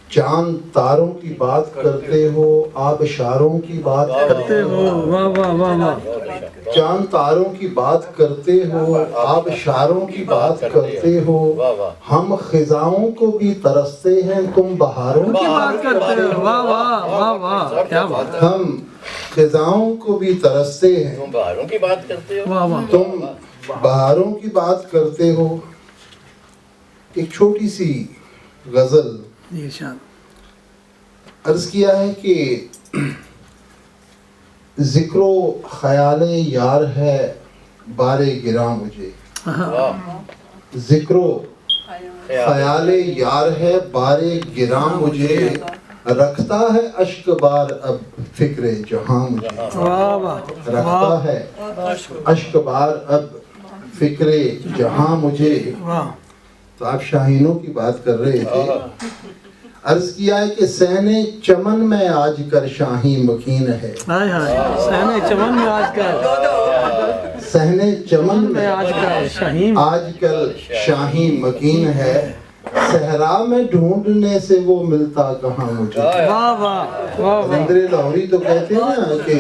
چاند تاروں کی بات کرتے ہو، آبشاروں کی بات کرتے ہو، واہ واہ واہ واہ، چاند تاروں کی بات کرتے ہو، آبشاروں کی بات کرتے ہو، ہم خزاؤں کو بھی ترستے ہیں، تم بہاروں کی بات کرتے ہو، واہ واہ واہ واہ، کیا بات ہے، ہم خزاؤں کو بھی ترستے ہیں، تم بہاروں کی بات کرتے ہو، واہ واہ، تم بہاروں کی بات کرتے ہو۔ ایک چھوٹی سی غزل ارشاد، عرض کیا ہے کہ ذکر و خیال یار ہے بار گراں مجھے، ذکر و خیال یار ہے بار گراں مجھے، رکھتا ہے اشک بار اب فکر جہاں مجھے، واہ واہ، رکھتا ہے اشک بار اب فکر جہاں مجھے۔ واہ، تو آپ شاہینوں کی بات کر رہے تھے، عرض کیا ہے کہ صحن چمن میں آج کر شاہی مکین ہے، ہائے ہائے، صحن چمن میں آج کل، صحن چمن میں آج کل شاہین، آج کل شاہی مکین ہے، صحرا میں ڈھونڈنے سے وہ ملتا کہاں مجھے۔ واہ واہ واہ واہ، قلندر لاہوری تو کہتے ہیں نا کہ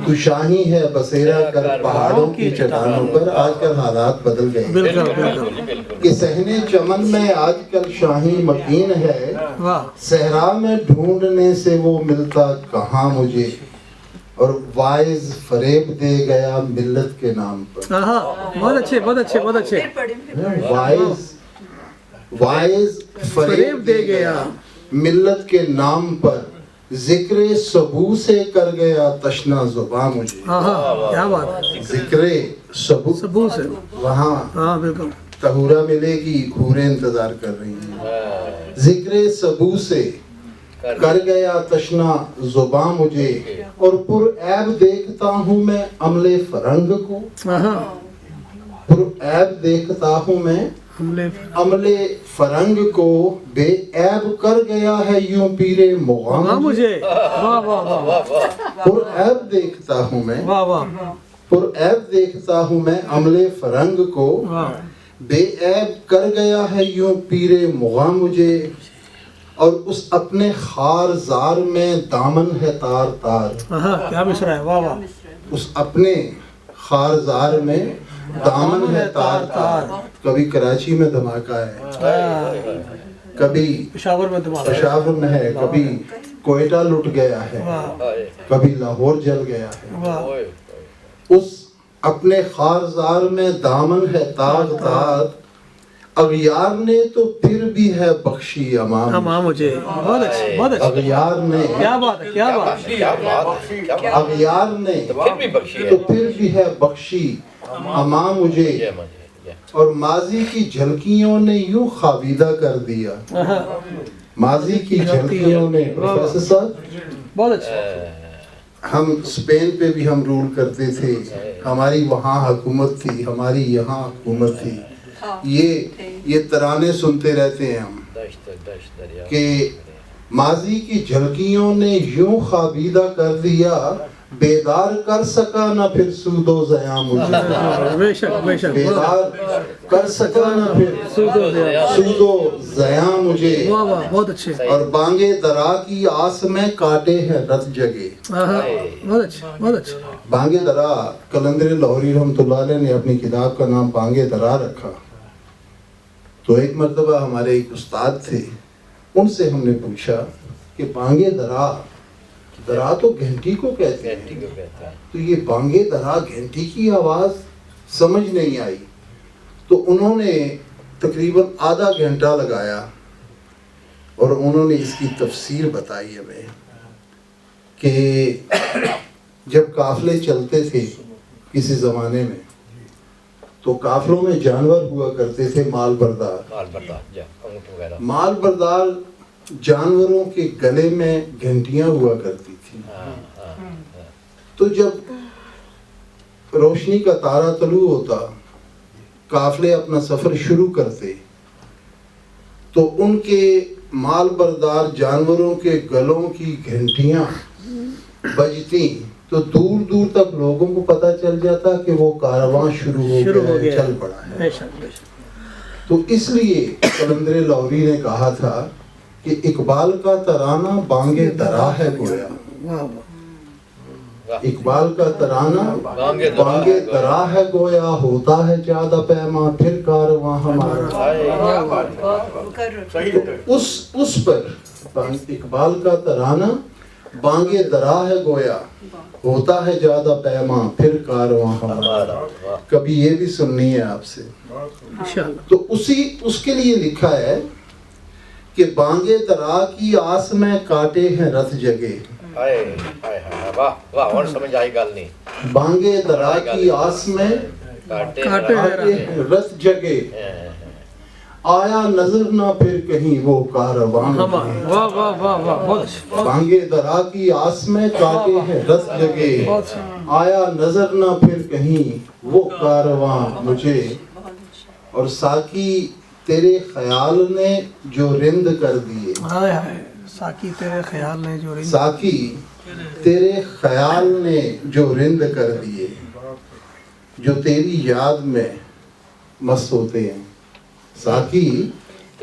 تو شاہی ہے بسیرا کر پہاڑوں کی چٹانوں پر، آج کل حالات بدل گئے بالکل بالکل، کہ صحن چمن میں آج کل شاہی مکین ہے، واہ، صحرا میں ڈھونڈنے سے وہ ملتا کہاں مجھے، اور وائز فریب دے گیا ملت کے نام پر، بہت اچھے بہت اچھے بہت اچھے، وائز فریب دے گیا ملت کے نام پر، ذکر سبو سے کر گیا تشنا زباں مجھے، کیا بات ہے، ذکر سبو سبو سے، وہاں ہاں بالکل، تہورا ملے گی، حوریں انتظار کر رہی ہیں، ذکر سبو سے کر گیا تشنا زباں مجھے، اور پر عیب دیکھتا ہوں میں عملے فرنگ کو، پر عیب دیکھتا ہوں میں عملے فرنگ کو، بے عیب کر گیا ہے یوں پیر مغاں مجھے، واہ واہ واہ، پر عیب دیکھتا ہوں میں، واہ واہ، پر عیب دیکھتا ہوں میں عملے فرنگ کو، بے عیب کر گیا ہے یوں پیر مغاں مجھے، اور اس اپنے خار زار میں دامن ہے تار تار، کیا مصرع ہے، واہ واہ، اس اپنے خار زار میں دامن ہے تار تار، کبھی کراچی میں دھماکہ ہے، کبھی پشاور میں ہے، کبھی کوئٹہ لٹ گیا ہے، کبھی لاہور جل گیا ہے، اس اپنے خار زار میں دامن ہے تار تار، اغیار نے تو پھر بھی ہے بخشی امام مجھے، بہت اچھے بہت اچھے، اغیار نے، کیا بات ہے کیا بات ہے، اغیار نے تو پھر بھی ہے بخشی امام مجھے، اور ماضی کی جھلکیوں نے یوں خوابیدہ کر دیا، ماضی کی جھلکیوں نے، پروفیسر صاحب بہت اچھا، ہم اسپین پہ بھی ہم رول کرتے تھے، ہماری وہاں حکومت تھی، ہماری یہاں حکومت تھی، یہ ترانے سنتے رہتے ہیں ہم کہ ماضی کی جھلکیوں نے یوں خوابیدہ کر دیا، بیدار کر سکا نہ پھر سود و زیاں مجھے، بے شک بے شک، بیدار کر سکا نہ پھر سود و زیاں مجھے، واہ واہ، بہت اچھے، اور بانگے درا کی آس میں کاٹے ہیں رت جگے، بہت اچھے بہت اچھے، بانگے درا، قلندر لاہوری رحمۃ اللہ علیہ نے اپنی کتاب کا نام بانگے درا رکھا۔ تو ایک مرتبہ ہمارے ایک استاد تھے، ان سے ہم نے پوچھا کہ بانگے درا، درا تو گھنٹی کو کہتے ہیں، تو یہ بانگے درا گھنٹی کی آواز سمجھ نہیں آئی، تو انہوں نے تقریباً آدھا گھنٹہ لگایا اور انہوں نے اس کی تفسیر بتائی ہمیں کہ جب قافلے چلتے تھے کسی زمانے میں تو قافلوں میں جانور ہوا کرتے تھے مال بردار، مال بردار جانوروں کے گلے میں گھنٹیاں ہوا کرتی تھیں، تو جب روشنی کا تارا طلوع ہوتا، قافلے اپنا سفر شروع کرتے، تو ان کے مال بردار جانوروں کے گلوں کی گھنٹیاں بجتی تو دور دور تک لوگوں کو پتہ چل جاتا کہ وہ کارواں شروع ہو گیا، چل پڑا ہے۔ تو اس لیے قلندر لاہوری نے کہا تھا کہ اقبال کا ترانہ بانگے درا ہے گویا، اقبال کا ترانہ بانگے درا ہے گویا، ہوتا ہے زیادہ پیما پھر کارواں ہمارا۔ اس پر اقبال کا ترانہ بانگے درا ہے گویا، ہوتا ہے زیادہ پیما پھر کارواں ہمارا۔ کبھی یہ بھی سننی ہے آپ سے۔ تو اس کے لیے لکھا ہے کہ بانگے درا کی آس میں کاٹے ہیں رت جگے، اور سمجھ آئی گل نہیں۔ بانگے درا کی آس میں کاٹے ہیں رت جگے، آیا نظر نہ پھر کہیں وہ کارواں مجھے۔ واہ واہ واہ واہ، بانگے درا کی آس میں کاٹے ہیں رت جگے، آیا نظر نہ پھر کہیں وہ کارواں مجھے۔ اور ساکی تیرے خیال نے جو رند کر دیے، ساکی تیرے خیال نے جو ساکی تیرے خیال نے جو رند کر دیے، جو تیری یاد میں مست ہوتے ہیں۔ ساکی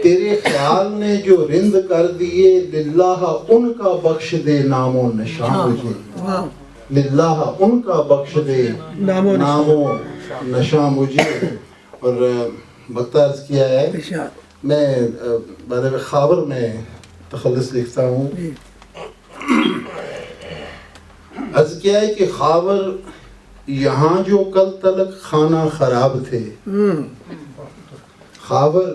تیرے خیال نے جو رند کر دیے، للہ ان کا بخش دے نام و نشان مجھے، للہ ان کا بخش دے نام و نشان مجھے۔ اور وقت عرض کیا ہے، میں بارے خاور میں تخلص لکھتا ہوں۔ عرض کیا ہے کہ خاور یہاں جو کل تلک خانہ خراب تھے، خاور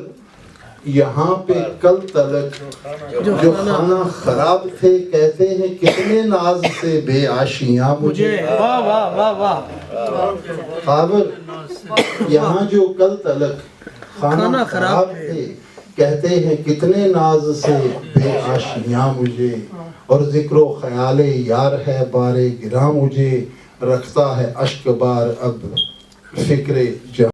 یہاں پہ کل تلک جو خانہ خراب تھے، کہتے ہیں کتنے ناز سے بے آشیاں مجھے۔ واہ واہ واہ واہ، خاور یہاں جو کل تلک خانہ خراب تھے، کہتے ہیں کتنے ناز سے بے آشیاں مجھے۔ اور ذکر و خیال یار ہے بارے گراں مجھے، رکھتا ہے اشک بار اب فکر جہاں۔